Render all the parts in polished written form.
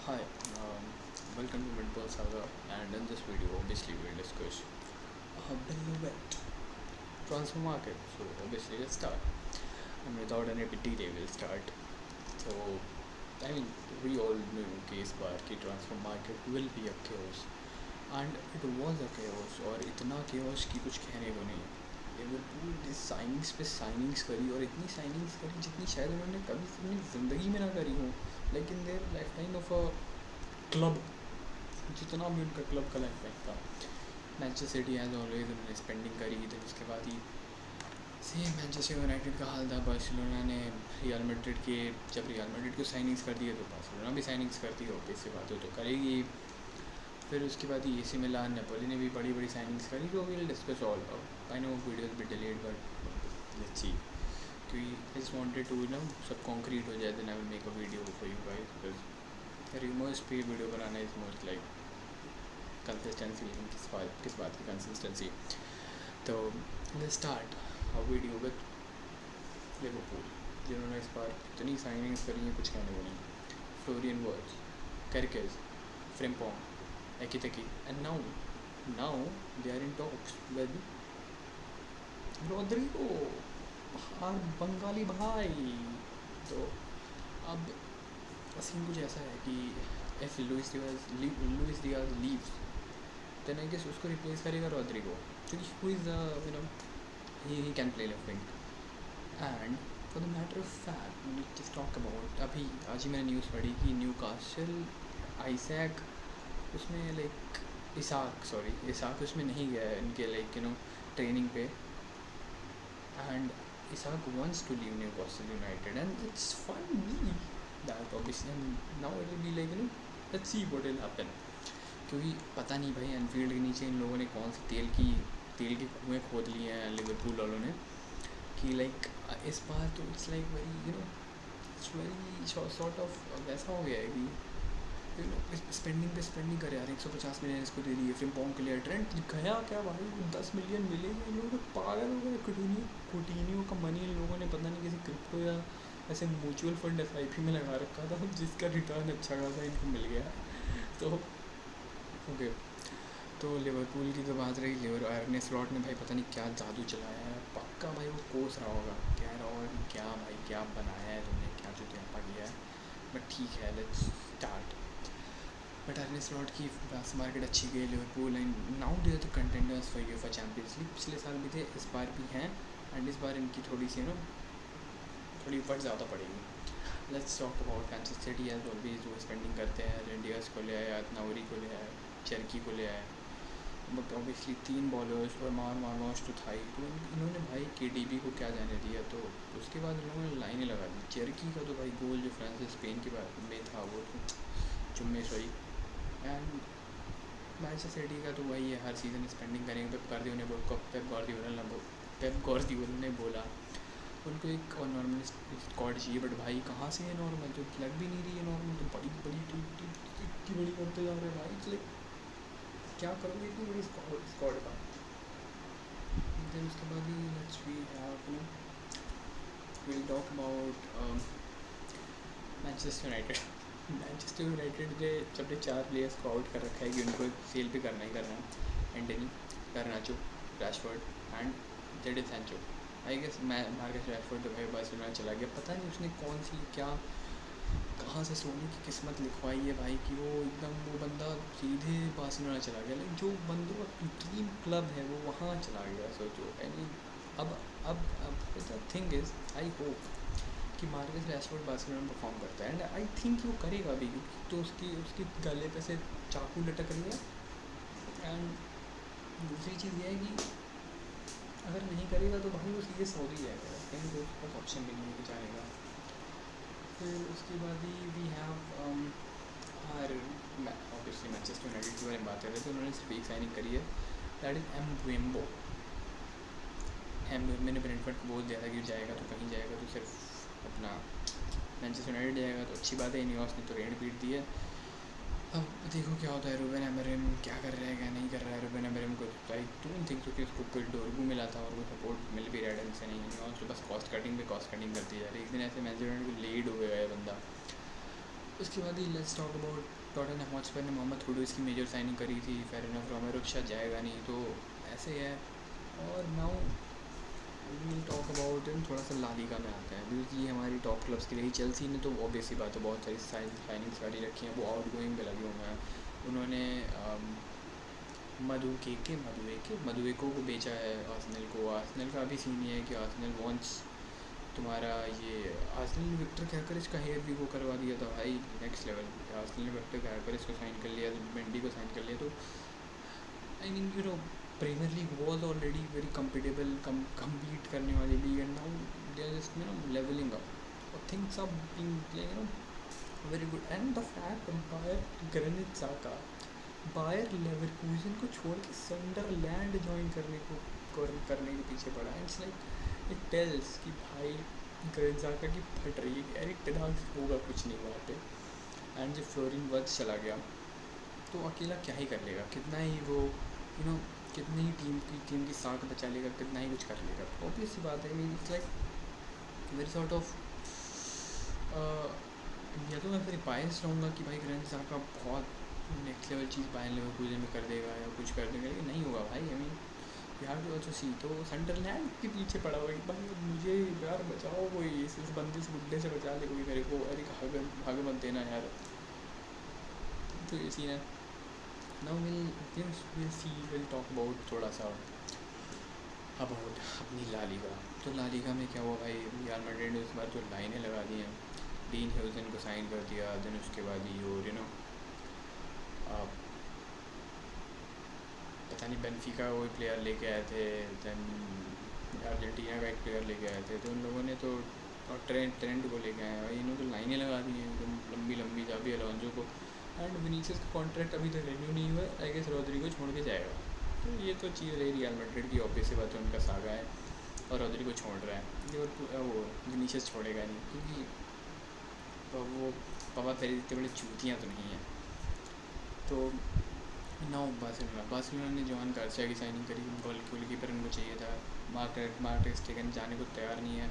Hi, welcome to Midball Saga, and in this video, obviously, we'll discuss Billiovet transfer market. So, obviously, let's start. And without any delay, we'll start. So, I mean, we all knew कि इस बार की transfer market will be a chaos, and it was a chaos, और इतना chaos कि कुछ कहने को नहीं. लिवरपूल ने साइनिंग्स पे साइनिंग्स करी और इतनी साइनिंग्स करी जितनी शायद उन्होंने कभी अपनी ज़िंदगी में ना करी हो, like in their life time of a club, जितना भी उनका क्लब का लाइफ टाइम था. मैनचेस्टर सिटी एज ऑलवेज उन्होंने स्पेंडिंग करी थी. उसके बाद ही सेम मैनचेस्टर यूनाइटेड का हाल था. बार्सिलोना ने रियल मैड्रिड के जब रियल मैड्रिड को साइनिंग्स कर दिए तो बार्सिलोना भी साइनिंग्स करती है, ऑब्वियस सी बात हो तो करेगी. फिर उसके बाद ही एसी मिलान नेपोली ने भी बड़ी बड़ी साइनिंग्स करी. तो will discuss all. I know videos भी डिलीट बट लेट्स सी, क्योंकि आई जस्ट वांटेड टू सब कॉन्क्रीट हो जाए. Then I will make a video for you guys, because rumours पे वीडियो बनाना इज मोस्ट लाइक कंसिस्टेंसी. लेकिन किस बात की कंसिस्टेंसी. तो let's start a video with Liverpool, जिन्होंने इस बार इतनी साइनिंग्स करी हैं कुछ कहने को नहीं. Florian Wirtz, Kerkez, Frimpong, Ekiteki, and now they are in talks with Rodrigo, our Bengali भाई. तो अब सीन कुछ ऐसा है कि if Luis Diaz leaves, then I guess उसको रिप्लेस करेगा रोड्रिगो, क्योंकि who is he can play left wing. And for the matter of fact, just talk about अभी आज ही मैंने न्यूज़ पढ़ी कि न्यूकासल आइजैक उसमें लाइक इसाक उसमें नहीं गया है इनके लाइक ट्रेनिंग पे. And Isak wants to leave Newcastle United and it's funny that obviously now it will be like let's see what will happen. क्योंकि पता नहीं भाई एनफील्ड के नीचे इन लोगों ने कौन सी तेल के कुएँ खोद लिए हैं लिवरपूल वालों ने, कि लाइक इस बार तो it's like very it's very sort of वैसा हो गया है कि स्पेंडिंग पे स्पेंडिंग करे यार. 150 मिलियन इसको दे दिए. फ्रिम्पोंग के लिए ट्रेंट गया क्या भाई, 10 मिलियन मिलेंगे. इन लोगों को पागल हो गए. कुटिनियो का मनी इन लोगों ने पता नहीं किसी क्रिप्टो या ऐसे म्यूचुअल फंड SIP में लगा रखा था, जिसका रिटर्न अच्छा खासा इनको मिल गया. तो ओके, तो लिवरपूल की तो बात रही. आर्ने स्लॉट ने भाई पता नहीं क्या जादू चलाया है. पक्का भाई वो कोस रहा होगा, कह रहा होगा कि क्या भाई क्या बनाया है तुमने, क्या चुतियापा किया है. बट ठीक है, let's start. But Arne Slot की ट्रांसफर मार्केट अच्छी गई. Liverpool and now they are the contenders for UEFA Champions League. पिछले साल भी थे, इस बार भी हैं. एंड इस बार इनकी थोड़ी सी थोड़ी ऊपर ज़्यादा पड़ेगी. Let's talk about Manchester City as always. जो स्पेंडिंग करते हैं, रेंडियर्स को ले आया, नौरी को ले आया, चरकी को ले आया. बट ऑब्वियसली 3 बॉलर्स और मार्माश तो था ही. तो इन्होंने भाई KDB को क्या जाने दिया. तो उसके बाद इन्होंने लाइनें लगा दी. चरकी का तो भाई गोल जो फ्रांस स्पेन के बाद में था वो तो जुम्मे सॉरी. एंड मैनचेस्टर सिटी का तो वही है, हर सीज़न स्पेंडिंग करेंगे. पेप गार्दियोला ने बोला उनको एक और नॉर्मल स्क्वाड चाहिए. बट भाई कहाँ से है नॉर्मल, तो लग भी नहीं रही है नॉर्मल. तो बड़ी बड़ी इतनी बड़ी करते जा रहे हैं भाई. लाइक क्या करोगे इतनी बड़ी स्क्वाड का. देन उसके बाद ही let's we have will talk about Manchester United. Manchester United ने सबने 4 प्लेयर्स को आउट कर रखा है कि उनको सेल भी करना ही करना है. Antony, Garnacho, Rashford and Jadon Sancho. I guess Marcus Rashford तो भाई बार्सिलोना चला गया. पता नहीं उसने कौन सी क्या कहाँ से सोने की किस्मत लिखवाई है भाई कि वो एकदम वो बंदा सीधे बार्सिलोना चला गया. लेकिन जो बंदों का ड्रीम क्लब है वो वहाँ चला गया. सोचो. आई मीन अब the thing is I hope कि मार्कस रैशफोर्ड बार्सिलोना में परफॉर्म करता है. एंड आई थिंक वो करेगा भी, क्योंकि तो उसकी गले पे से चाकू लटक रही है. एंड दूसरी चीज़ ये है कि अगर नहीं करेगा तो भाई वो सीधे सऊदी जाएगा. कहीं तो उसके पास ऑप्शन भी नहीं है कि जाएगा. फिर उसके बाद ही वी हैव हर ऑब्वियसली मैनचेस्टर यूनाइटेड के बारे में बात कर रहे थे. उन्होंने सिर्फ एक साइनिंग करी है, दैट इज़ एम्बुएम्बो. मैंने ब्रेंटफोर्ड को बोल दिया था कि जाएगा तो कहीं जाएगा तो सिर्फ अपना मैनचेस्टर यूनाइटेड जाएगा. तो अच्छी बात है. इनियोस ने तो रेड पीट दी है. अब देखो क्या होता है. रूबेन अमोरिम क्या कर रहा है क्या नहीं कर रहा है. रूबेन अमोरिम को आई डोंट थिंक कि उसको कोई डोरगू मिला था और वो सपोर्ट मिल भी रहा है ढंग से नहीं. इनियोस तो बस कॉस्ट कटिंग करती जा रही है. एक दिन ऐसे मैनचेस्टर यूनाइटेड को लीड हो गया है बंदा. उसके बाद ही let's talk about Tottenham Hotspur ने मोहम्मद कुडूस की मेजर साइनिंग करी थी। फेयर इनफ, रोमेरो शायद जाएगा नहीं, तो ऐसे है। और now we'll talk about in थोड़ा सा ला लीगा में आते हैं, क्योंकि ये हमारी टॉप क्लब्स की रही। चेल्सी ने तो ऑब्वियस सी बात है बहुत सारी साइनिंग्स करी रखी हैं, वो आउट गोइंग पे लगे हुए हैं। उन्होंने मधुएको को बेचा है आर्सेनल को। आर्सेनल का अभी सीन ये है कि आर्सेनल वॉन्ट्स तुम्हारा ये आर्सेनल ने विक्टर कैकरिस का हेयर भी वो करवा दिया था भाई, नेक्स्ट लेवल। आर्सेनल ने विक्टर कैकरिस को साइन कर लिया, मेंडी को साइन कर लिया। तो I mean Premier League was already very competitive, compete करने वाली league, and now they are just levelling up और things are being very good. And the fact Bayer Granit Xhaka Bayer Leverkusen को छोड़ के सनडरलैंड join करने के पीछे पड़ा है। इट्स लाइक इट टेल्स कि भाई ग्रेनजाका की फट रही है, एरिक टेन हाग होगा कुछ नहीं वहाँ पे। एंड जब फ्लोरिन वर्थ चला गया तो अकेला क्या ही कर लेगा, कितना ही वो कितनी ही टीम की साख बचा लेगा, कितना ही कुछ कर लेगा। ऑब्वियस सी बात है। Mean it's like very sort of या तो मैं फिर बायस रहूँगा कि भाई ग्रेनजाका बहुत नेक्स्ट लेवल चीज़ बायर लेवरकूजन में कर देगा या कुछ कर देगा, लेकिन नहीं होगा भाई। I mean you have to also see. तो सनडरलैंड के पीछे पड़ा हुआ कि भाई मुझे यार बचाओ, कोई इस बंदे से बुड्ढे से बचा ले कोई मेरे को, अरे भाग मत देना यार। तो ये सीन है। Now will see, will talk about थोड़ा सा अबाउट अपनी ला लीगा। तो ला लीगा में क्या हुआ भाई, रियल मैड्रिड ने इस बार जो लाइनें लगा दी हैं, डीन ह्यूजन को साइन कर दिया, देन उसके बाद ही और पता नहीं बेनफिका कोई प्लेयर लेके आए थे, देन अर्जेंटीना का एक प्लेयर लेके आए थे। तो उन लोगों ने तो और ट्रेंड को लेके आए भाई, इन्होंने तो लाइनें लगा दी हैं एकदम लंबी लंबी, जाबी अलोंसो को। एंड विनीसियस का कॉन्ट्रैक्ट अभी तक रिन्यू नहीं हुआ, आई गेस रोड्रिगो छोड़ के जाएगा। तो ये तो चीज़ रही रियल मैड्रिड की, ऑब्वियस सी बात है, उनका सागा है और रोड्रिगो छोड़ रहा है। वो विनीसियस छोड़ेगा नहीं, क्योंकि वो पापा फेरी इतने बड़े चूतियाँ तो नहीं हैं। तो नाउ बार्सिलोना ने जोहान गार्सिया की साइनिंग करी, गोलकीपर उनको चाहिए था। मार्क स्टेगन जाने को तैयार नहीं है।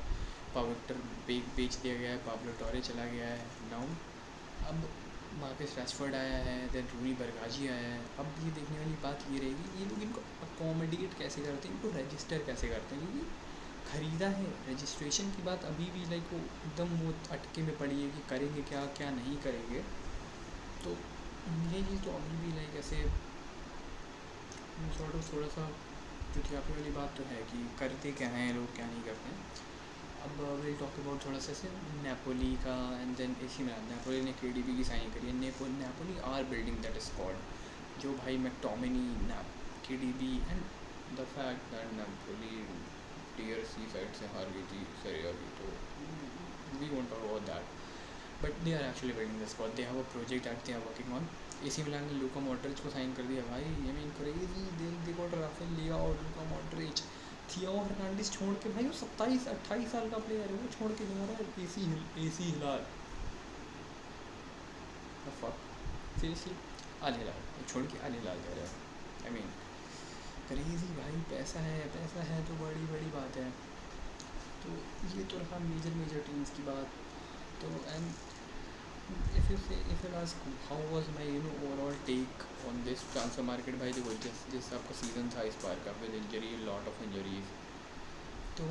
विक्टर बेच दिया गया है, पाब्लो टोरे चला गया है। नाउ अब मार्कस रैशफोर्ड आया है, देन रूनी बरगाजी आया है। अब ये देखने वाली बात ये रहेगी ये लोग इनको अकोमोडेट कैसे करते हैं, इनको रजिस्टर कैसे करते हैं, क्योंकि ख़रीदा है। रजिस्ट्रेशन की बात अभी भी लाइक वो एकदम वो अटके में पड़ी है कि करेंगे क्या क्या नहीं करेंगे। तो ये चीज़ तो अभी भी लाइक ऐसे सॉर्ट ऑफ थोड़ा सा चुटियापे वाली बात तो है कि करते क्या हैं लोग, क्या नहीं करते हैं। अब विल टॉक अबाउट थोड़ा सा ऐसे नेपोली का, and then AC Milan. Napoli ने KDB की साइनिंग करी है। Napoli are building that squad, जो भाई McTominay, KDB and the fact that Napoli tier C side से हार गई थी सरिया की, तो we won't talk about that, but they are actually building the squad, they have a project that they are working on. AC Milan ने Luka Modric को sign कर दिया भाई, I mean crazy. They got Rafael लिया और Luka Modric. थियो Hernandez छोड़ के भाई, वो 27-28 साल का प्लेयर है, वो छोड़ के जा रहा है एसी हिलाल। फक सीरियसली, अल हिलाल वो छोड़ के अल हिलाल जा रहा है। आई मीन क्रेजी भाई, पैसा है तो बड़ी बड़ी बात है। तो ये तो रहा मेजर टीम्स की बात। तो and if you ask how was my overall take on this transfer market, भाई देखो जिस आपका सीज़न था इस बार का with injury, lot of injuries, तो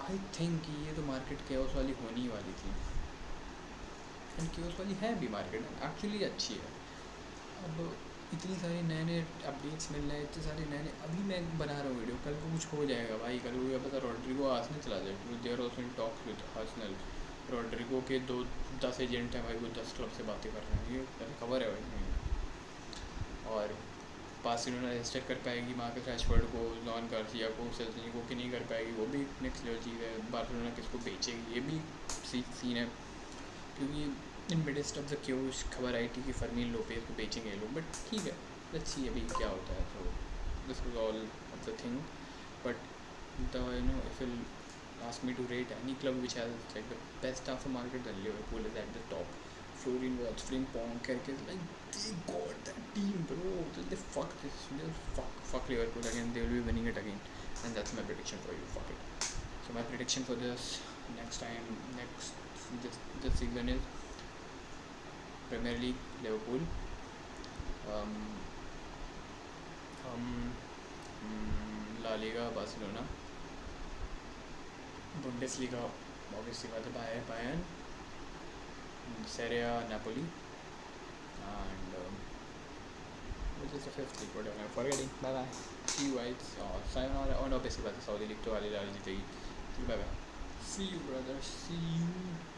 आई थिंक कि ये तो मार्केट केओस वाली होनी वाली थी, एंड केओस वाली है भी मार्केट, एक्चुअली अच्छी है। अब इतनी सारी नए अपडेट्स मिल रहे हैं, इतने सारे नए अभी मैं बना रहा हूँ वीडियो, कल को कुछ हो जाएगा भाई, कल को क्या पता रोड्रिगो आर्सेनल चला जाए, क्योंकि there also in talks with Arsenal. Rodrygo के 10 एजेंट हैं भाई, वो 10 क्लब से बातें कर रहे हैं, ये खबर है भाई। और बार्सिलोना रजिस्टर कर पाएगी मार्कस रैशफोर्ड को, जॉन गार्सिया को, सेल्जनी को, कि नहीं कर पाएगी, वो भी नेक्स्ट लेवल चीज़ है। बार्सिलोना किसको बेचेगी, ये भी सीन है, क्योंकि इन मिडेस्ट ऑफ द क्यूज खबर आई थी कि फर्मीन लोपेज को बेचेंगे ये लोग, बट ठीक है, लेट्स सी अभी क्या होता है। तो this was all of the thing, but the if you ask me to rate any club which has like the best of the market, then Liverpool is at the top. Florian Wirtz, Frimpong, Kerkez, like they got that team, bro. They fuck this, fuck Liverpool again. They will be winning it again, and that's my prediction for you. Fuck it. So my prediction for this next season is Premier League, Liverpool. um, La Liga, Barcelona. Bundesliga, obviously by the Bayern. Serie A, Napoli. And which is the fifth league? Whatever, I'm forgetting. Bye bye. See you guys. Sayonara. Oh no, basically by the Saudi League to Ali. Bye bye. See you, brother. See you.